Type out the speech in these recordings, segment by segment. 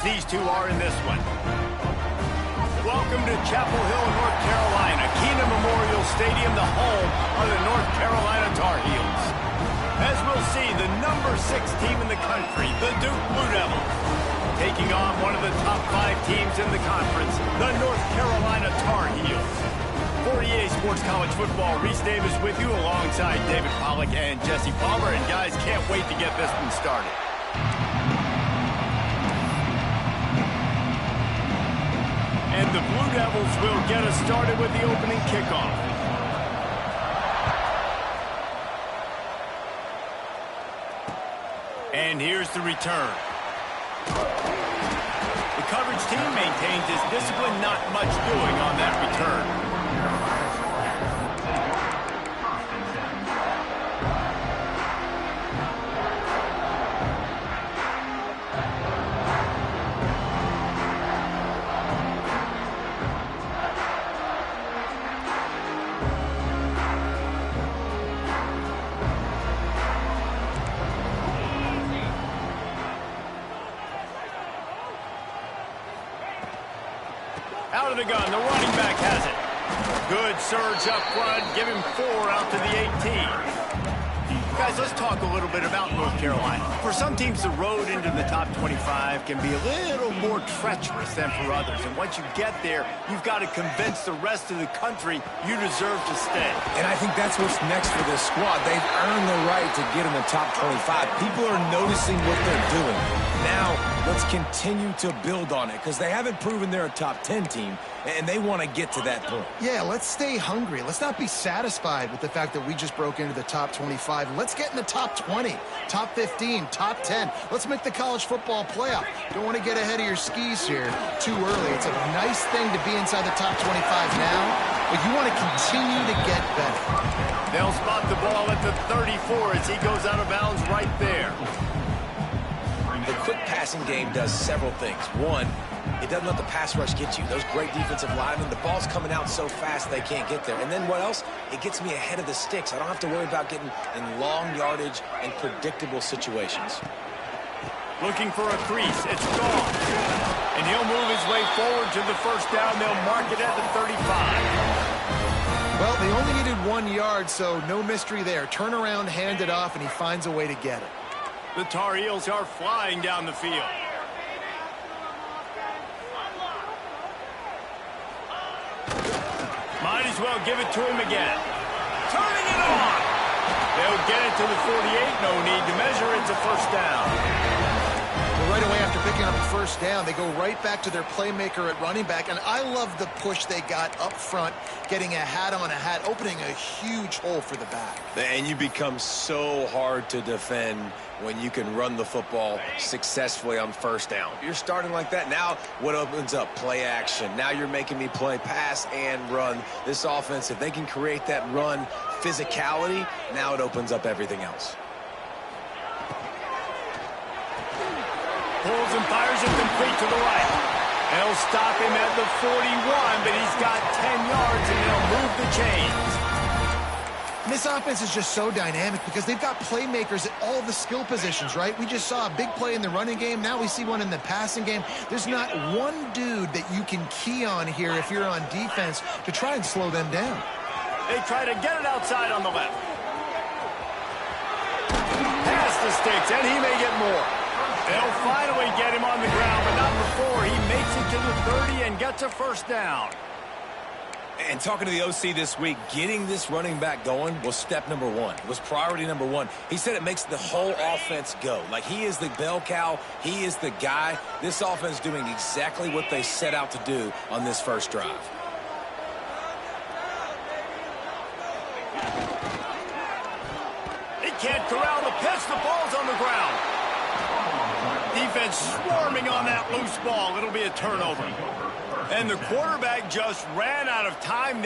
These two are in this one. Welcome to Chapel Hill, North Carolina, Kenan Memorial Stadium, the home of the North Carolina Tar Heels. As we'll see, the number 6 team in the country, the Duke Blue Devils, taking on one of the top 5 teams in the conference, the North Carolina Tar Heels. For EA Sports College Football, Reese Davis with you alongside David Pollack and Jesse Palmer. And guys, can't wait to get this one started. And the Blue Devils will get us started with the opening kickoff. And here's the return. The coverage team maintains its discipline, not much doing on that return. Out of the gun, the running back has it. Good surge up front, give him 4 out to the 18. Guys, let's talk a little bit about North Carolina. For some teams, the road into the top 25 can be a little more treacherous than for others. And once you get there, you've got to convince the rest of the country you deserve to stay. And I think that's what's next for this squad. They've earned the right to get in the top 25. People are noticing what they're doing. Now, let's continue to build on it because they haven't proven they're a top 10 team, and they want to get to that point. Yeah, let's stay hungry. Let's not be satisfied with the fact that we just broke into the top 25. Let's get in the top 20, top 15, top 10. Let's make the college football playoff. Don't want to get ahead of your skis here too early. It's a nice thing to be inside the top 25 now, but you want to continue to get better. They'll spot the ball at the 34 as he goes out of bounds right there. The quick passing game does several things. One, it doesn't let the pass rush get you. Those great defensive linemen, the ball's coming out so fast they can't get there. And then what else? It gets me ahead of the sticks. I don't have to worry about getting in long yardage and predictable situations. Looking for a crease. It's gone. And he'll move his way forward to the first down. They'll mark it at the 35. Well, they only needed 1 yard, so no mystery there. Turn around, hand it off, and he finds a way to get it. The Tar Heels are flying down the field. Might as well give it to him again. Turning it on. They'll get it to the 48. No need to measure. It's a first down. Well, right away after picking up a first down, they go right back to their playmaker at running back. And I love the push they got up front, getting a hat on a hat, opening a huge hole for the back. And you become so hard to defend when you can run the football successfully on first down. You're starting like that. Now what opens up? Play action. Now you're making me play pass and run. This offense, if they can create that run physicality, now it opens up everything else. Pulls and fires it complete to the right. They'll stop him at the 41, but he's got 10 yards and they'll move the chains. And this offense is just so dynamic because they've got playmakers at all the skill positions, right? We just saw a big play in the running game. Now we see one in the passing game. There's not one dude that you can key on here if you're on defense to try and slow them down. They try to get it outside on the left. Past the sticks, and he may get more. They'll finally get him on the ground, but not before he makes it to the 30 and gets a first down. And talking to the OC this week, getting this running back going was step number 1. It was priority number 1. He said it makes the whole offense go. Like, he is the bell cow. He is the guy. This offense is doing exactly what they set out to do on this first drive. He can't corral the pitch. The ball's on the ground. Defense swarming on that loose ball. It'll be a turnover. And the quarterback just ran out of time.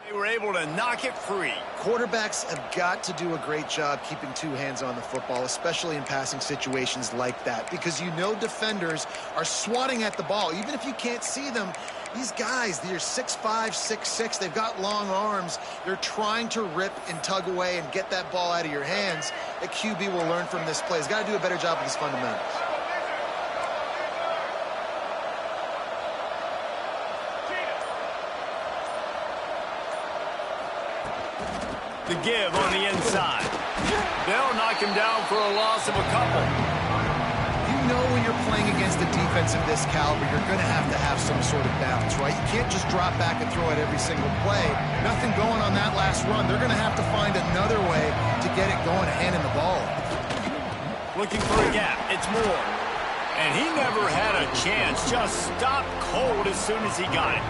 They were able to knock it free. Quarterbacks have got to do a great job keeping two hands on the football, especially in passing situations like that, because you know defenders are swatting at the ball. Even if you can't see them, these guys, they're 6'5", 6'6", they've got long arms. They're trying to rip and tug away and get that ball out of your hands. A QB will learn from this play. He's got to do a better job of his fundamentals. The give on the inside. They'll knock him down for a loss of a couple. You know when you're playing against a defense of this caliber, you're going to have some sort of balance, right? You can't just drop back and throw it every single play. Nothing going on that last run. They're going to have to find another way to get it going and handing the ball. Looking for a gap. It's Moore. And he never had a chance. Just stopped cold as soon as he got it.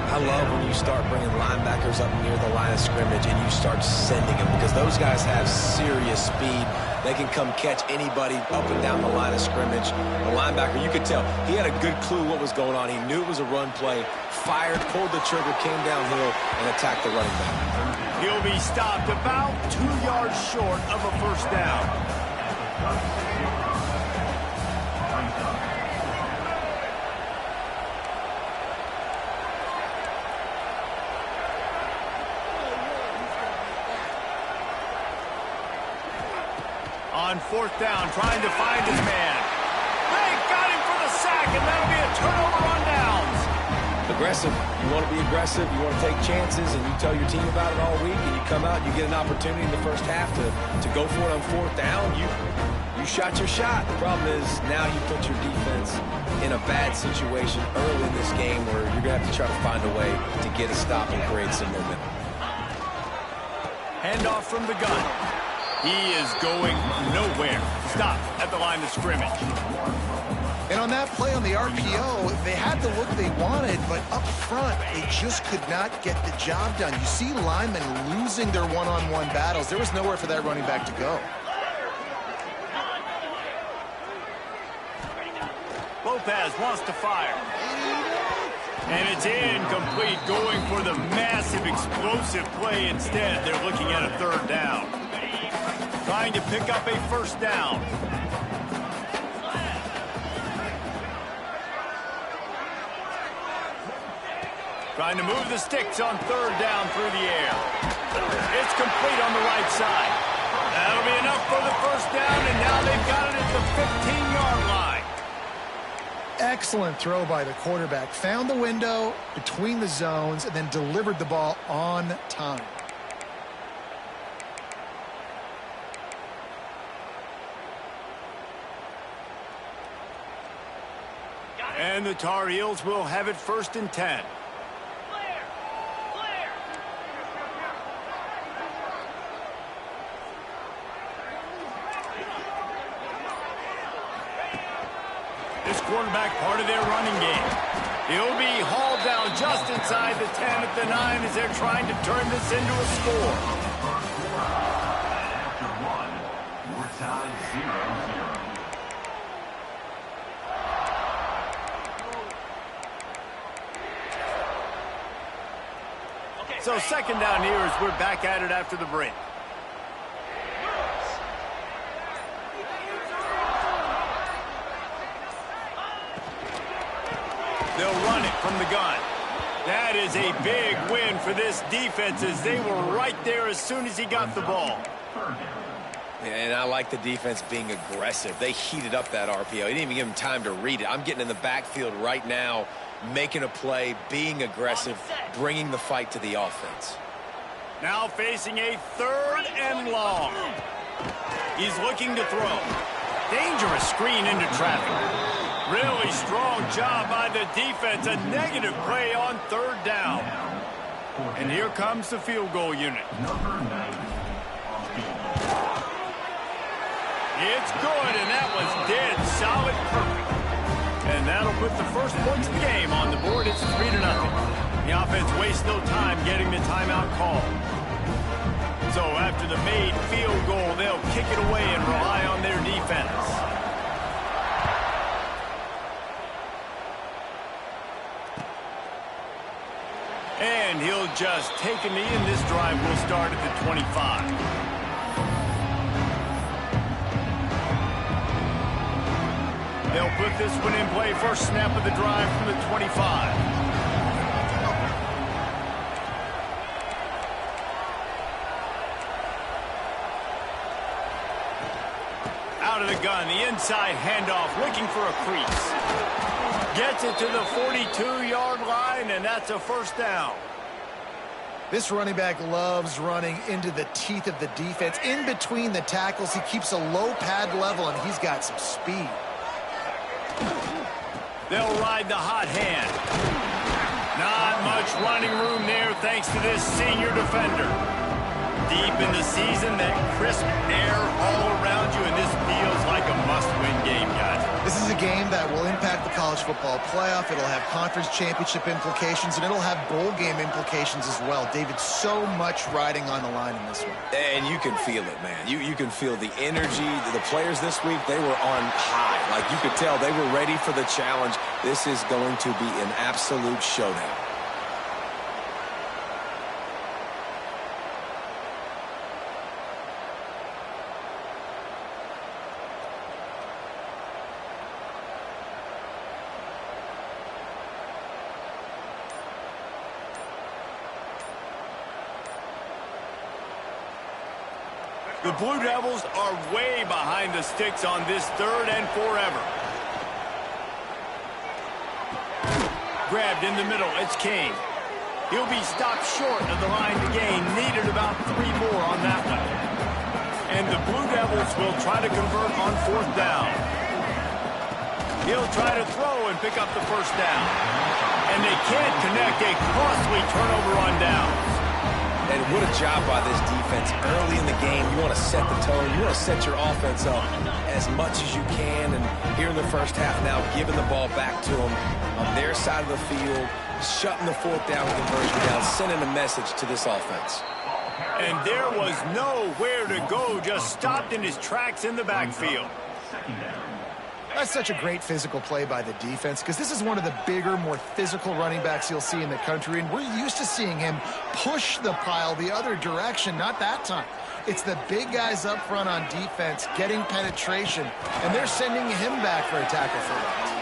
I love when you start bringing linebackers up near the line of scrimmage and you start sending them, because those guys have serious speed. They can come catch anybody up and down the line of scrimmage. The linebacker, you could tell, he had a good clue what was going on. He knew it was a run play, fired, pulled the trigger, came downhill, and attacked the running back. He'll be stopped about 2 yards short of a first down. On fourth down, trying to find his man. They got him for the sack, and that'll be a turnover on downs. Aggressive. You want to be aggressive. You want to take chances, and you tell your team about it all week, and you come out and you get an opportunity in the first half to go for it on fourth down. You shot your shot. The problem is now you put your defense in a bad situation early in this game where you're going to have to try to find a way to get a stop and create some momentum. Handoff from the gun. He is going nowhere. Stop at the line of scrimmage. And on that play on the RPO, they had the look they wanted, but up front, they just could not get the job done. You see linemen losing their one-on-one battles. There was nowhere for that running back to go. Lopez wants to fire. And it's incomplete, going for the massive, explosive play instead. They're looking at a third down. Trying to pick up a first down. Trying to move the sticks on third down through the air. It's complete on the right side. That'll be enough for the first down, and now they've got it at the 15-yard line. Excellent throw by the quarterback. Found the window between the zones and then delivered the ball on time. And the Tar Heels will have it 1st and 10. This quarterback part of their running game. He'll be hauled down just inside the 10 at the 9 as they're trying to turn this into a score. After one, we're tied 0-0. So second down here as we're back at it after the break. They'll run it from the gun. That is a big win for this defense as they were right there as soon as he got the ball. And I like the defense being aggressive. They heated up that RPO. He didn't even give him time to read it. I'm getting in the backfield right now, making a play, being aggressive, bringing the fight to the offense. Now facing a 3rd and long. He's looking to throw. Dangerous screen into traffic. Really strong job by the defense. A negative play on 3rd down. And here comes the field goal unit. It's good, and that was dead solid perfect. And that'll put the first points of the game on the board. It's 3-0. The offense wastes no time getting the timeout call. So after the made field goal, they'll kick it away and rely on their defense. And he'll just take a knee, and this drive will start at the 25. They'll put this one in play. First snap of the drive from the 25. Out of the gun, the inside handoff, looking for a crease. Gets it to the 42-yard line, and that's a first down. This running back loves running into the teeth of the defense. In between the tackles, he keeps a low pad level, and he's got some speed. They'll ride the hot hand. Not much running room there thanks to this senior defender. Deep in the season, that crisp air all around you, and this feels like a must-win game, guys. This is a game that will impact the college football playoff. It'll have conference championship implications, and it'll have bowl game implications as well. David, so much riding on the line in this one. And you can feel it, man. You can feel the energy. The players this week, they were on high. Like, you could tell they were ready for the challenge. This is going to be an absolute showdown. The Blue Devils are way behind the sticks on this third and forever. Grabbed in the middle, it's Kane. He'll be stopped short of the line to gain. Needed about 3 more on that one. And the Blue Devils will try to convert on fourth down. He'll try to throw and pick up the first down. And they can't connect. A costly turnover on downs. And what a job by this defense. Early in the game, you want to set the tone. You want to set your offense up as much as you can. And here in the first half now, giving the ball back to them on their side of the field, shutting the fourth down conversion down, sending a message to this offense. And there was nowhere to go, just stopped in his tracks in the backfield. That's such a great physical play by the defense because this is one of the bigger, more physical running backs you'll see in the country, and we're used to seeing him push the pile the other direction. Not that time. It's the big guys up front on defense getting penetration, and they're sending him back for a tackle for that.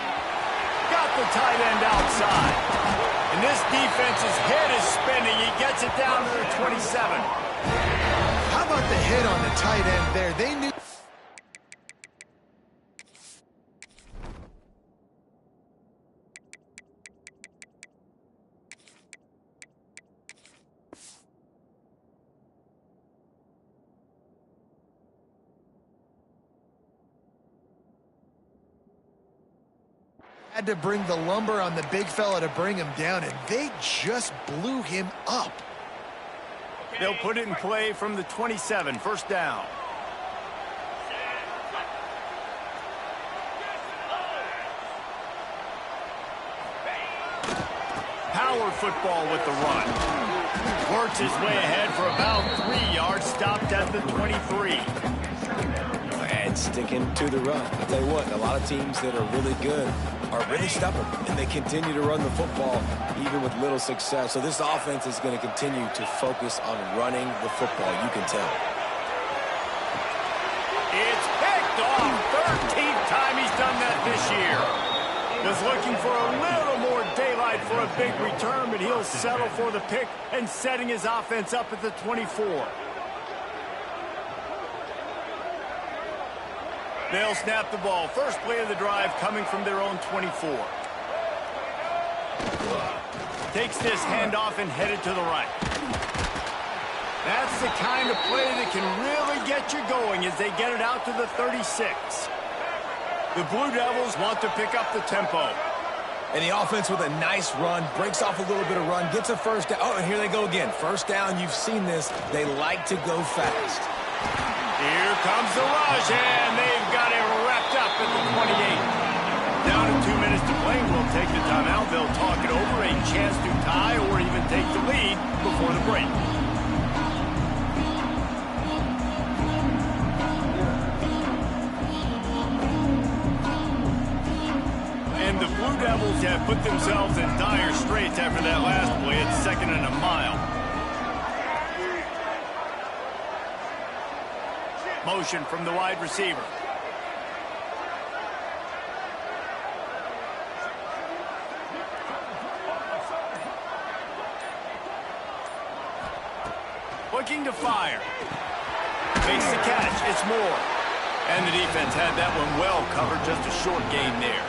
Got the tight end outside. And this defense's head is spinning. He gets it down to the 27. How about the hit on the tight end there? They knew. Had to bring the lumber on the big fella to bring him down, and they just blew him up. They'll put it in play from the 27, first down. Power football with the run. Works his way ahead for about 3 yards, stopped at the 23. And sticking to the run. I'll tell you what, a lot of teams that are really good are really stubborn, and they continue to run the football even with little success. So this offense is going to continue to focus on running the football, you can tell. It's picked off. 13th time he's done that this year. Was looking for a little more daylight for a big return, but he'll settle for the pick and setting his offense up at the 24. They'll snap the ball. First play of the drive coming from their own 24. Takes this handoff and headed to the right. That's the kind of play that can really get you going as they get it out to the 36. The Blue Devils want to pick up the tempo. And the offense with a nice run, breaks off a little bit of run, gets a first down. Oh, and here they go again. First down, you've seen this. They like to go fast. Here comes the rush, and they've got it wrapped up at the 28. Down to 2 minutes to play. We'll take the timeout. They'll talk it over. A chance to tie or even take the lead before the break. And the Blue Devils have put themselves in dire straits after that last play at 2nd and a mile. Motion from the wide receiver. Looking to fire. Makes the catch. It's Moore. And the defense had that one well covered. Just a short gain there.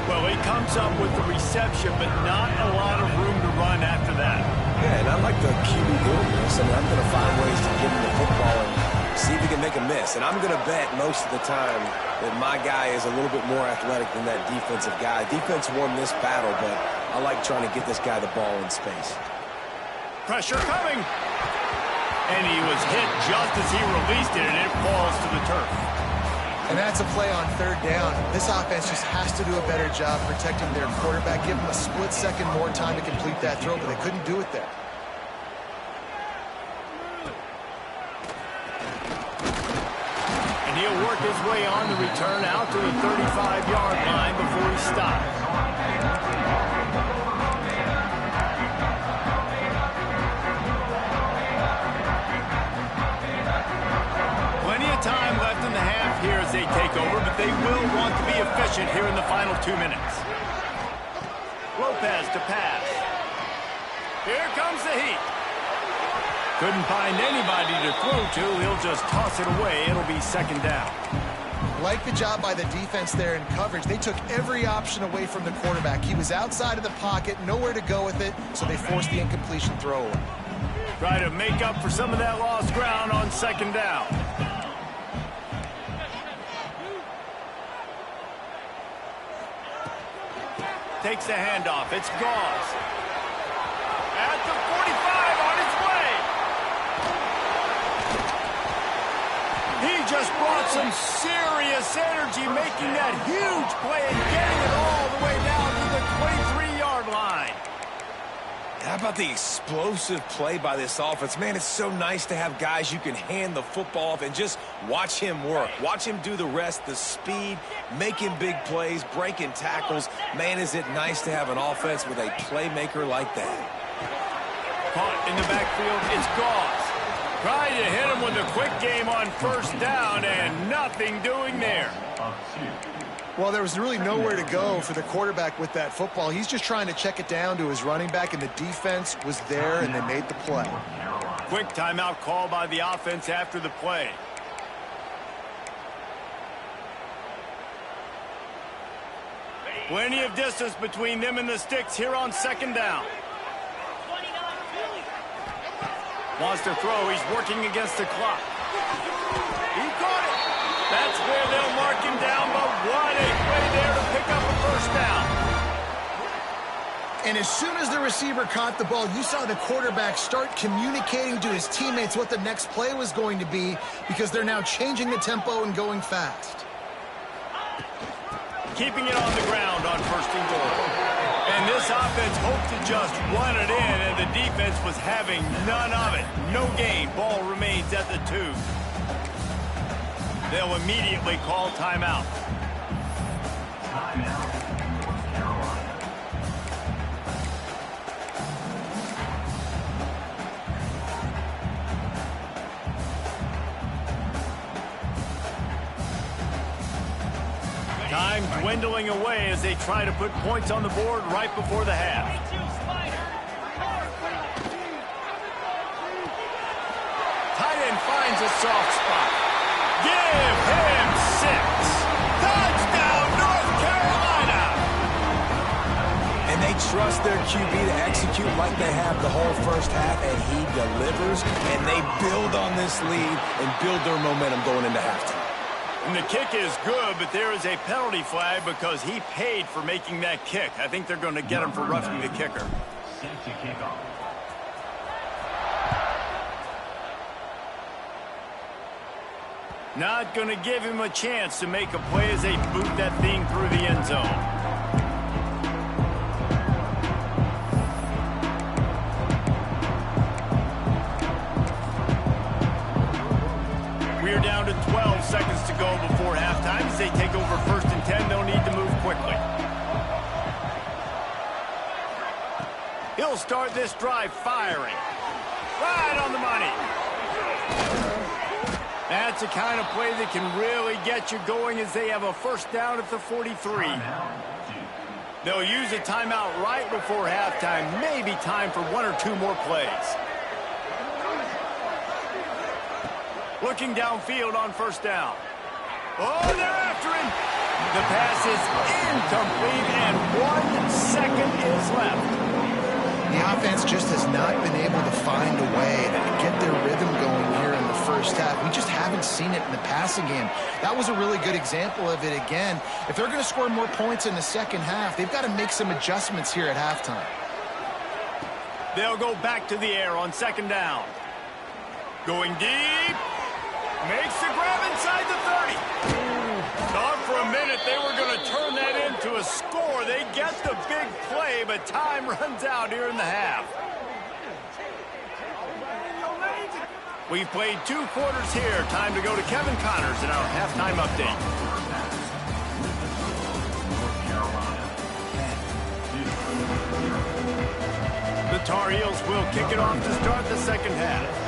Well, he comes up with the reception, but not a lot of room to run after that. Yeah, and I like the QB doing this. I mean, I'm going to find ways to get him the football and see if he can make a miss. And I'm going to bet most of the time that my guy is a little bit more athletic than that defensive guy. Defense won this battle, but I like trying to get this guy the ball in space. Pressure coming. And he was hit just as he released it, and it falls to the turf. And that's a play on 3rd down. This offense just has to do a better job protecting their quarterback. Give him a split second more time to complete that throw, but they couldn't do it there. And he'll work his way on the return out to the 35-yard line before he stops. Time left in the half here as they take over, but they will want to be efficient here in the final 2 minutes. Lopez to pass. Here comes the heat. Couldn't find anybody to throw to. He'll just toss it away. It'll be 2nd down. Like the job by the defense there in coverage. They took every option away from the quarterback. He was outside of the pocket, nowhere to go with it, so they forced the incompletion throw away. Try to make up for some of that lost ground on 2nd down. Takes the handoff. It's Gauze. At the 45 on his way. He just brought some serious energy making that huge play and getting it all the way down to the 23-yard line. How about the explosive play by this offense? Man, it's so nice to have guys you can hand the football off and just watch him work. Watch him do the rest, the speed, making big plays, breaking tackles. Man, is it nice to have an offense with a playmaker like that. Caught in the backfield, it's Gauze. Trying to hit him with a quick game on 1st down and nothing doing there. Well, there was really nowhere to go for the quarterback with that football. He's just trying to check it down to his running back, and the defense was there, and they made the play. Quick timeout call by the offense after the play. Plenty of distance between them and the sticks here on 2nd down. Wants to throw. He's working against the clock. He caught it. That's where they'll mark him down, but what a play there to pick up a 1st down. And as soon as the receiver caught the ball, you saw the quarterback start communicating to his teammates what the next play was going to be, because they're now changing the tempo and going fast. Keeping it on the ground on 1st and goal. And this offense hoped to just run it in, and the defense was having none of it. No gain. Ball remains at the 2. They'll immediately call timeout. Time dwindling away as they try to put points on the board right before the half. Tight end finds a soft spot. Give him 6. Touchdown, North Carolina! And they trust their QB to execute like they have the whole 1st half, and he delivers, and they build on this lead and build their momentum going into halftime. And the kick is good, but there is a penalty flag because he paid for making that kick. I think they're going to get him for roughing the kicker. Safety kickoff. Not going to give him a chance to make a play as they boot that thing through the end zone. We're down to 12 seconds to go before halftime. As they take over 1st and 10, they'll need to move quickly. He'll start this drive firing. Right on the money. That's the kind of play that can really get you going as they have a first down at the 43. They'll use a timeout right before halftime. Maybe time for 1 or 2 more plays. Looking downfield on first down. Oh, they're after him. The pass is incomplete, and 1 second is left. The offense just has not been able to find a way to get their rhythm going here in the first half. We just haven't seen it in the passing game. That was a really good example of it again. If they're going to score more points in the second half, they've got to make some adjustments here at halftime. They'll go back to the air on second down. Going deep. Makes the grab inside the 30. Thought for a minute they were going to turn that into a score. They get the big play, but time runs out here in the half. We've played 2 quarters here. Time to go to Kevin Connors in our halftime update. The Tar Heels will kick it off to start the second half.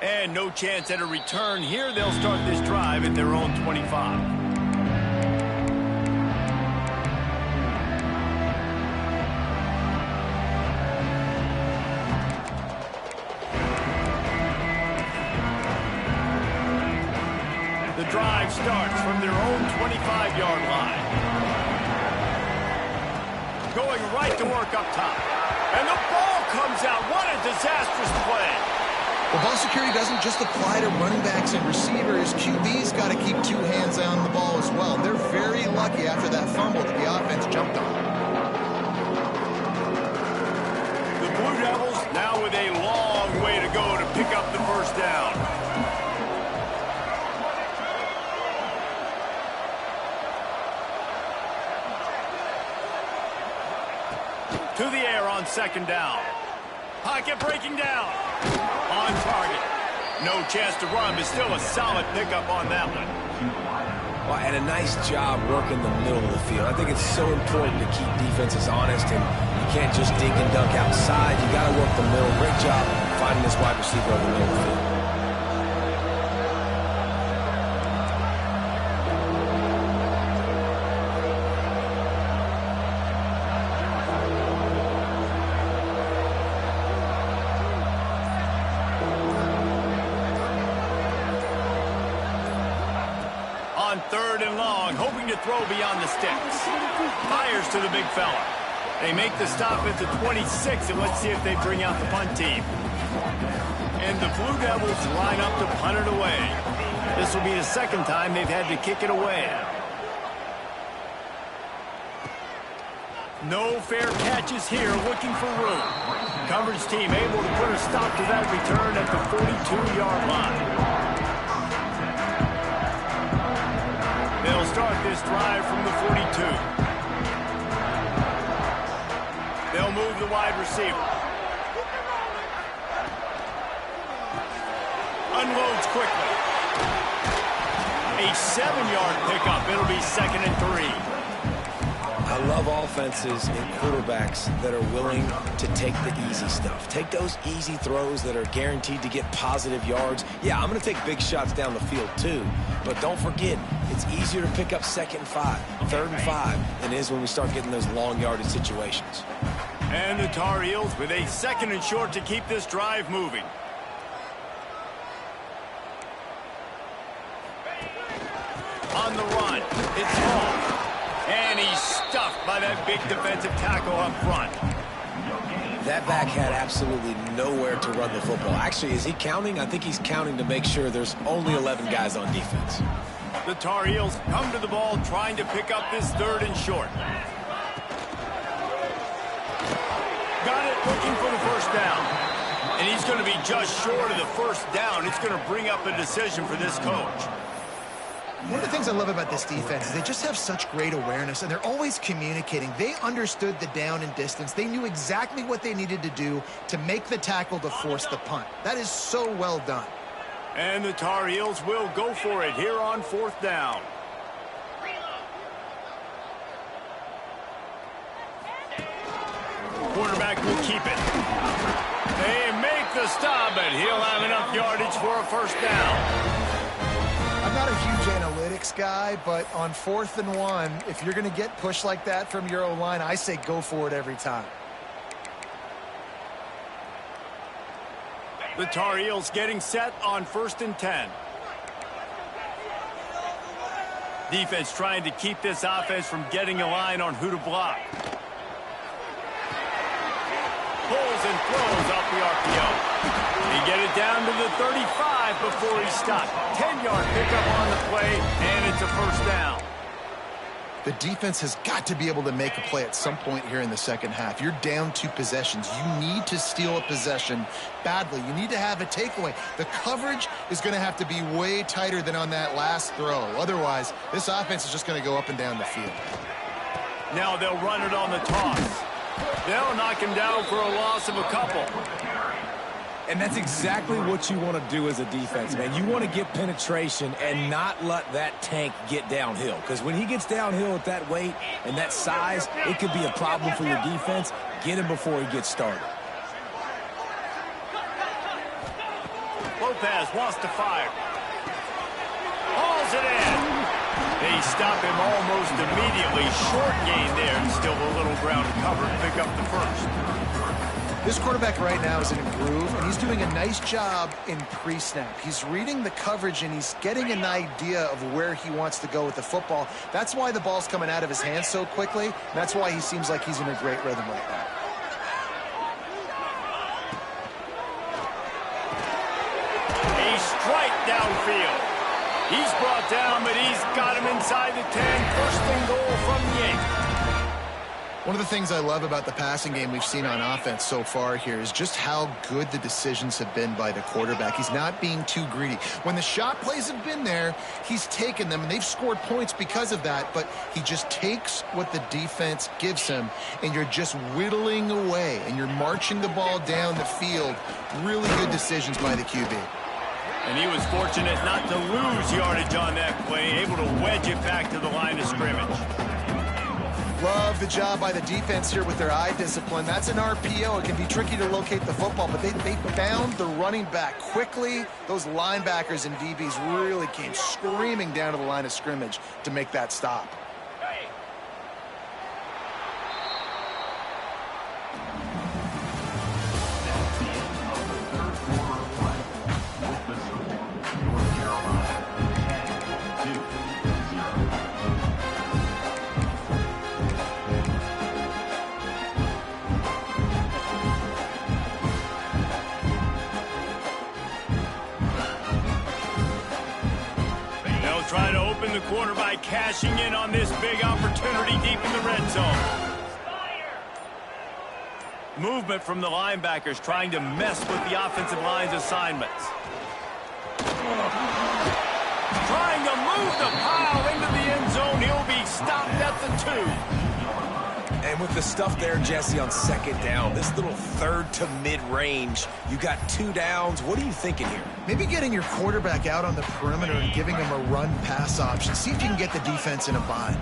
And no chance at a return here. They'll start this drive at their own 25. The drive starts from their own 25-yard line. Going right to work up top. And the ball comes out. What a disastrous play. Well, ball security doesn't just apply to running backs and receivers. QB's got to keep 2 hands on the ball as well. They're very lucky after that fumble that the offense jumped on. The Blue Devils now with a long way to go to pick up the first down. To the air on second down. Pocket breaking down. On target. No chance to run, but still a solid pickup on that one. Well, and a nice job working the middle of the field. I think it's so important to keep defenses honest, and you can't just dig and dunk outside. You got to work the middle. Great job finding this wide receiver over the middle of the field. On third and long, hoping to throw beyond the sticks. Fires to the big fella. They make the stop at the 26, and let's see if they bring out the punt team. And the Blue Devils line up to punt it away. This will be the second time they've had to kick it away. No fair catches here, looking for room. Coverage team able to put a stop to that return at the 42-yard line. They'll start this drive from the 42. They'll move the wide receiver. Unloads quickly. A 7-yard pickup. It'll be 2nd and 3. I love offenses and quarterbacks that are willing to take the easy stuff. Take those easy throws that are guaranteed to get positive yards. Yeah, I'm going to take big shots down the field too, but don't forget, it's easier to pick up 2nd and 5, 3rd and 5 than it is when we start getting those long yardage situations. And the Tar Heels with a 2nd and short to keep this drive moving. On the run, it's Hall. And he's stuffed by that big defensive tackle up front. That back had absolutely nowhere to run the football. Actually, is he counting? I think he's counting to make sure there's only 11 guys on defense. The Tar Heels come to the ball trying to pick up this 3rd and short. Got it, looking for the first down. And he's going to be just short of the first down. It's going to bring up a decision for this coach. One of the things I love about this defense is they just have such great awareness, and they're always communicating. They understood the down and distance. They knew exactly what they needed to do to make the tackle to force the punt. That is so well done. And the Tar Heels will go for it here on 4th down. will keep it. They make the stop, but he'll have enough yardage for a first down. I'm not a huge analytics guy, but on 4th and 1, if you're going to get pushed like that from your O-line, I say go for it every time. The Tar Heels getting set on 1st and 10. Defense trying to keep this offense from getting a line on who to block. Pulls and throws off the RPO. He get it down to the 35 before he stopped. 10-yard pickup on the play, and it's a first down. The defense has got to be able to make a play at some point here in the second half. You're down 2 possessions. You need to steal a possession badly. You need to have a takeaway. The coverage is going to have to be way tighter than on that last throw. Otherwise, this offense is just going to go up and down the field. Now they'll run it on the toss. They'll knock him down for a loss of a couple. And that's exactly what you want to do as a defense, man. You want to get penetration and not let that tank get downhill. Because when he gets downhill at that weight and that size, it could be a problem for your defense. Get him before he gets started. Lopez wants to fire. Hauls it in. They stop him almost immediately. Short gain there, and still a little ground to cover and pick up the first. This quarterback right now is in a groove, and he's doing a nice job in pre-snap. He's reading the coverage, and he's getting an idea of where he wants to go with the football. That's why the ball's coming out of his hands so quickly. That's why he seems like he's in a great rhythm right now. A strike downfield. He's brought down, but he's got him inside the 10. First and goal from the 8. One of the things I love about the passing game we've seen on offense so far here is just how good the decisions have been by the quarterback. He's not being too greedy. When the shot plays have been there, he's taken them, and they've scored points because of that, but he just takes what the defense gives him, and you're just whittling away, and you're marching the ball down the field. Really good decisions by the QB. And he was fortunate not to lose yardage on that play, able to wedge it back to the line of scrimmage. Love the job by the defense here with their eye discipline. That's an RPO. It can be tricky to locate the football, but they found the running back quickly. Those linebackers and DBs really came screaming down to the line of scrimmage to make that stop. Try to open the quarter by cashing in on this big opportunity deep in the red zone. Movement from the linebackers trying to mess with the offensive line's assignments. Trying to move the pile into the end zone. He'll be stopped at the 2. And with the stuff there, Jesse, on second down, this little third to mid-range, you got 2 downs. What are you thinking here? Maybe getting your quarterback out on the perimeter and giving him a run-pass option. See if you can get the defense in a bind.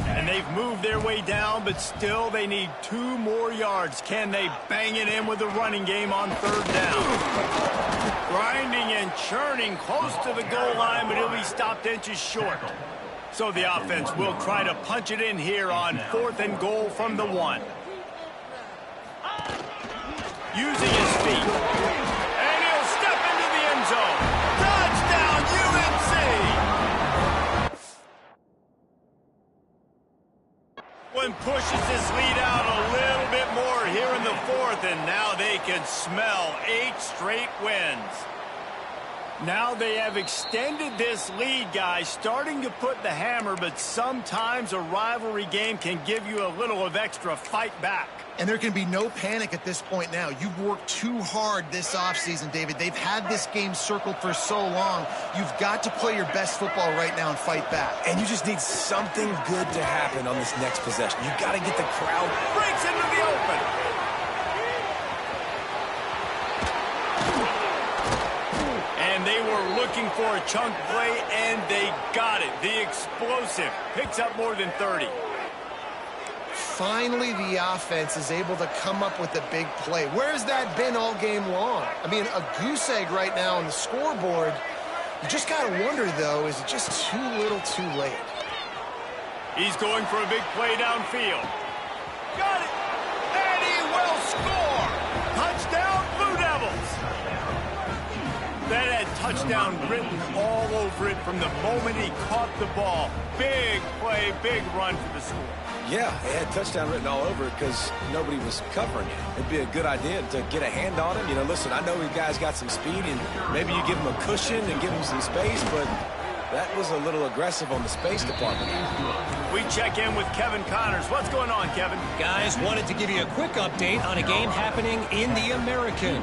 And they've moved their way down, but still they need 2 more yards. Can they bang it in with the running game on 3rd down? Grinding and churning close to the goal line, but he'll be stopped inches short. So the offense will try to punch it in here on 4th and goal from the 1. Using his feet. And he'll step into the end zone. Touchdown, UNC! One pushes this lead out a little bit more here in the 4th, and now they can smell 8 straight wins. Now they have extended this lead, guys, starting to put the hammer, but sometimes a rivalry game can give you a little of extra fight back. And there can be no panic at this point now. You've worked too hard this offseason, David. They've had this game circled for so long. You've got to play your best football right now and fight back. And you just need something good to happen on this next possession. You got to get the crowd. Breaks into the open. And they were looking for a chunk play, and they got it. The explosive picks up more than 30. finally the offense is able to come up with a big play. Where's that been all game long? I mean, a goose egg right now on the scoreboard. You just got to wonder, though, is it just too little too late? He's going for a big play downfield. Got it! And he will score! Touchdown, Blue Devils! That had touchdown written all over it from the moment he caught the ball. Big play, big run for the score. Yeah, it had touchdown written all over it because nobody was covering it. It'd be a good idea to get a hand on him. You know, listen, I know you guys got some speed, and maybe you give him a cushion and give him some space, but that was a little aggressive on the space department. We check in with Kevin Connors. What's going on, Kevin? Guys, wanted to give you a quick update on a game happening in the American.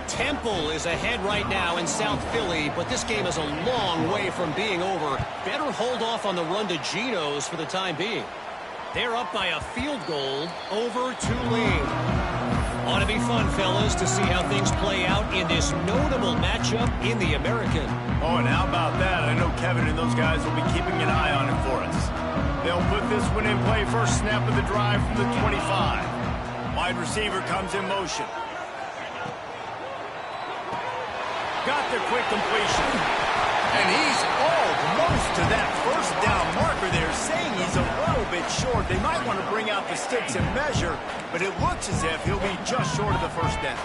Temple is ahead right now in South Philly, but this game is a long way from being over. Better hold off on the run to Geno's for the time being. They're up by a field goal over Tulane. Ought to be fun, fellas, to see how things play out in this notable matchup in the American. Oh, and how about that? I know Kevin and those guys will be keeping an eye on it for us. They'll put this one in play first snap of the drive from the 25. Wide receiver comes in motion. Got the quick completion. And he's almost to that first down marker there, saying he's a little bit short. They might want to bring out the sticks and measure, but it looks as if he'll be just short of the first down.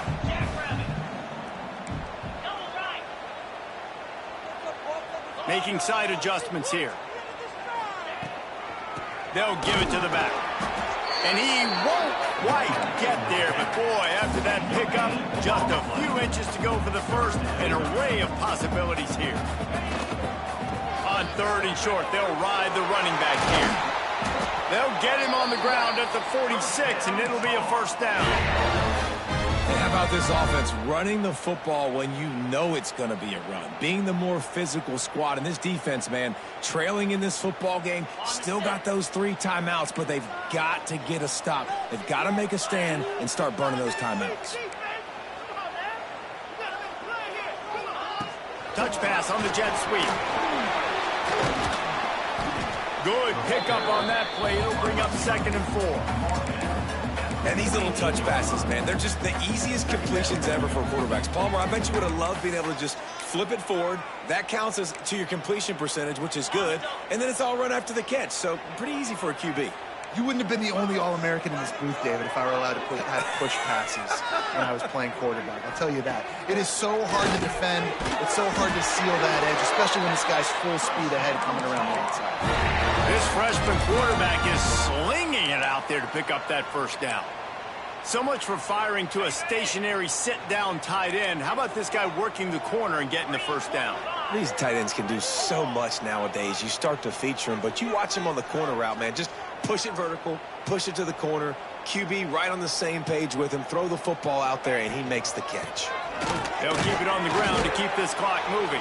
Making side adjustments here. They'll give it to the back. And he won't quite get there, but boy, after that pickup, just a few inches to go for the first. An array of possibilities here. On third and short, they'll ride the running back here. They'll get him on the ground at the 46, and it'll be a first down. How about this offense running the football when you know it's going to be a run? Being the more physical squad. And this defense, man, trailing in this football game, still got those 3 timeouts, but they've got to get a stop. They've got to make a stand and start burning those timeouts. Touch pass on the jet sweep. Good pickup on that play. It'll bring up 2nd and 4. And these little touch passes, man, they're just the easiest completions ever for quarterbacks. Palmer, I bet you would have loved being able to just flip it forward. That counts as to your completion percentage, which is good. And then it's all run after the catch. So pretty easy for a QB. You wouldn't have been the only All-American in this booth, David, if I were allowed to have push passes when I was playing quarterback. I'll tell you that. It is so hard to defend. It's so hard to seal that edge, especially when this guy's full speed ahead coming around the outside. This freshman quarterback is slinging it out there to pick up that first down. So much for firing to a stationary sit-down tight end. How about this guy working the corner and getting the first down? These tight ends can do so much nowadays. You start to feature them, but you watch them on the corner route, man. Just push it vertical, push it to the corner. QB right on the same page with him. Throw the football out there, and he makes the catch. They'll keep it on the ground to keep this clock moving.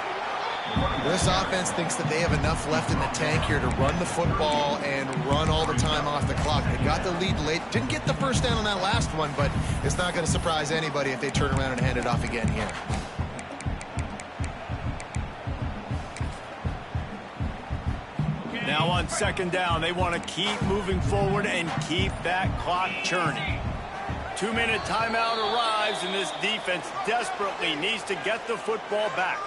This offense thinks that they have enough left in the tank here to run the football and run all the time off the clock. They got the lead late. Didn't get the first down on that last one, but it's not going to surprise anybody if they turn around and hand it off again here. Now on 2nd down, they want to keep moving forward and keep that clock churning. 2-minute timeout arrives, and this defense desperately needs to get the football back.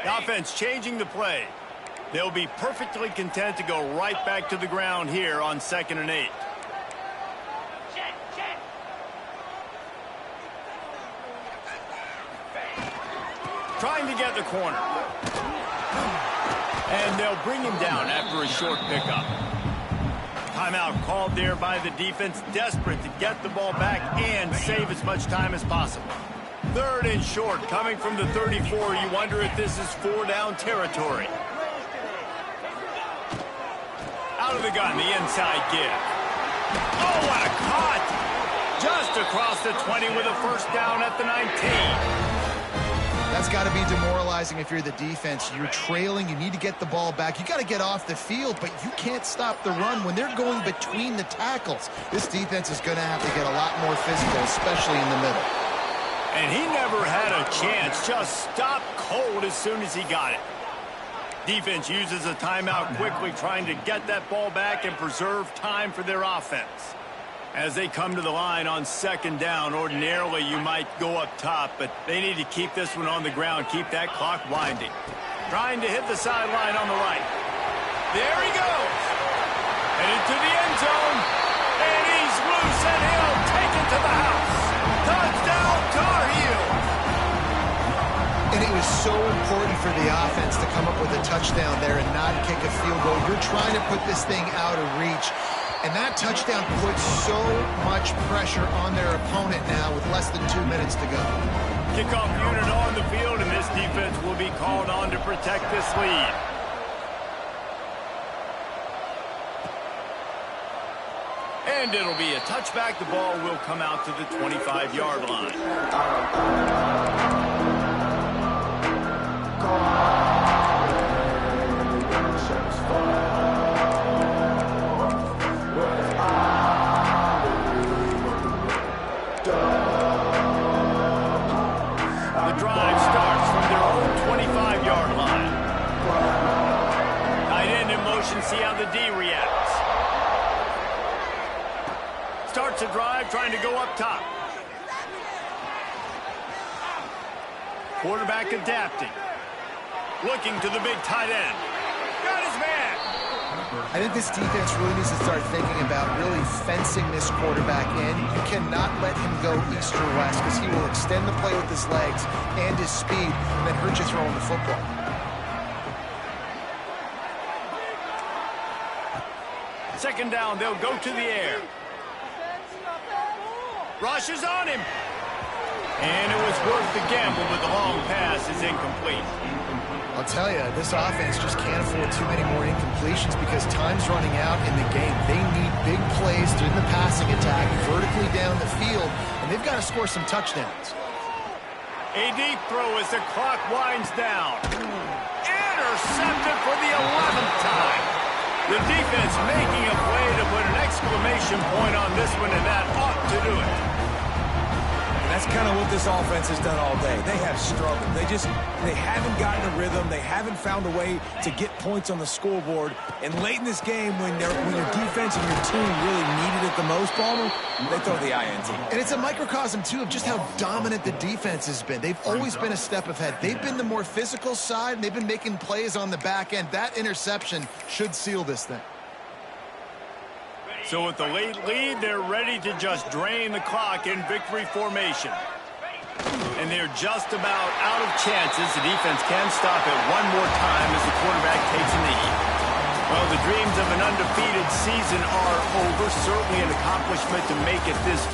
The offense changing the play. They'll be perfectly content to go right back to the ground here on 2nd and 8. Trying to get the corner. And they'll bring him down after a short pickup. Timeout called there by the defense, desperate to get the ball back and save as much time as possible. 3rd and short, coming from the 34. You wonder if this is 4-down territory. Out of the gun, the inside give. Oh, what a cut! Just across the 20 with a first down at the 19. That's got to be demoralizing if you're the defense. You're trailing. You need to get the ball back. You got to get off the field, but you can't stop the run when they're going between the tackles. This defense is going to have to get a lot more physical, especially in the middle. And he never had a chance. Just stopped cold as soon as he got it. Defense uses a timeout quickly, trying to get that ball back and preserve time for their offense. As they come to the line on second down, ordinarily you might go up top, but they need to keep this one on the ground, keep that clock winding. Trying to hit the sideline on the right. There he goes. Headed to the end zone. And he's loose, and he'll take it to the house. Touchdown, Tar Heels. And it was so important for the offense to come up with a touchdown there and not kick a field goal. You're trying to put this thing out of reach. And that touchdown puts so much pressure on their opponent now with less than 2 minutes to go. Kickoff unit on the field, and this defense will be called on to protect this lead. And it'll be a touchback. The ball will come out to the 25-yard line. The drive starts from their own 25-yard line. Tight end in motion, see how the D reacts. Starts a drive, trying to go up top. Quarterback adapting. Looking to the big tight end. Got his man. I think this defense really needs to start thinking about really fencing this quarterback in. You cannot let him go east or west because he will extend the play with his legs and his speed and then hurt you throwing the football. Second down, they'll go to the air. Rush is on him. And it was worth the gamble, but the long pass is incomplete. I'll tell you, this offense just can't afford too many more incompletions because time's running out in the game. They need big plays in the passing attack, vertically down the field, and they've got to score some touchdowns. A deep throw as the clock winds down. Intercepted for the 11th time. The defense making a play to put an exclamation point on this one, and that ought to do it. That's kind of what this offense has done all day. They have struggled. They haven't gotten a rhythm. They haven't found a way to get points on the scoreboard. And late in this game, when your defense and your team really needed it the most, Palmer, they throw the INT. And it's a microcosm, too, of just how dominant the defense has been. They've always been a step ahead. They've been the more physical side, and they've been making plays on the back end. That interception should seal this thing. So with the late lead, they're ready to just drain the clock in victory formation. And they're just about out of chances. The defense can stop it one more time as the quarterback takes a knee. Well, the dreams of an undefeated season are over. Certainly an accomplishment to make it this